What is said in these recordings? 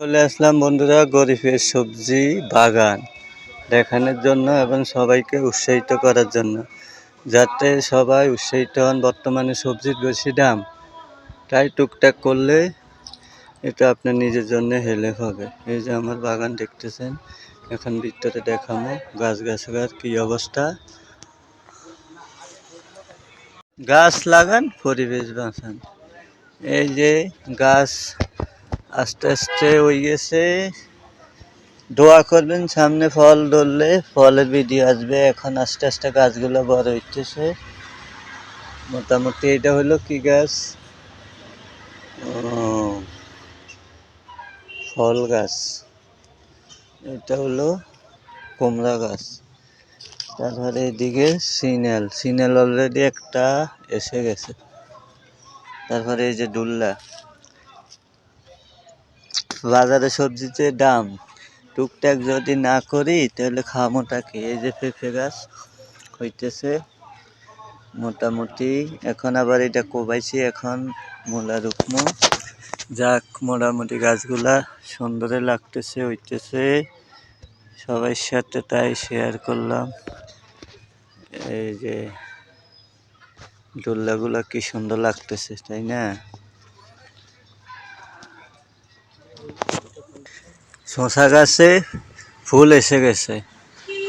চলে আসলাম বন্ধুরা গরিবের সবজি বাগান দেখানোর জন্য এবং সবাইকে উৎসাহিত করার জন্য, যাতে সবাই উৎসাহিত হন। বর্তমানে সবজির বেশি দাম, তাই টুকটাক করলে এটা আপনার নিজের জন্য হেল্প হবে। এই যে আমার বাগান দেখতেছেন, এখন ভিতরে দেখাবো গাছগাছার কি অবস্থা। গাছ লাগান, পরিবেশ বাঁচান। এই যে গাছ আস্তে আস্তে হয়ে গেছে, দোয়া করবেন সামনে ফল ধরলে ফলের ভিডিও আসবে। এখন আস্তে আস্তে গাছগুলো বড় হইতেছে। মোটামুটি এটা হলো কি গাছ, ফল গাছ। এটা হলো কুমড়া গাছ। তারপরে এদিকে সিনেল অলরেডি একটা এসে গেছে। তারপরে এই যে দুল্লা। বাজারে সবজির যে দাম, টুকটাক যদি না করি তাহলে খামোটা কি। এই যে পেঁপে গাছ হইতেছে মোটামুটি, এখন আবার এটা কোবাইছি, এখন মূলা রুকমো। যাক, মোটামুটি গাছগুলা সুন্দরে লাগতেছে, হইতেছে। সবার সাথে তাই শেয়ার করলাম। এই যে দোল্লাগুলা কি সুন্দর লাগতেছে, তাই না? শশা গাছে ফুল এসে গেছে,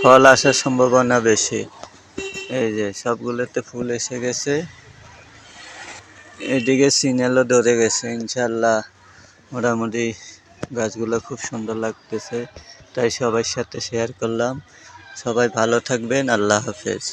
ফল আসার সম্ভাবনা বেশি। এই যে সবগুলোতে ফুল এসে গেছে। এদিকে সিনেলও ধরে গেছে ইনশাল্লাহ। মোটামুটি গাছগুলো খুব সুন্দর লাগতেছে, তাই সবার সাথে শেয়ার করলাম। সবাই ভালো থাকবেন, আল্লাহ হাফেজ।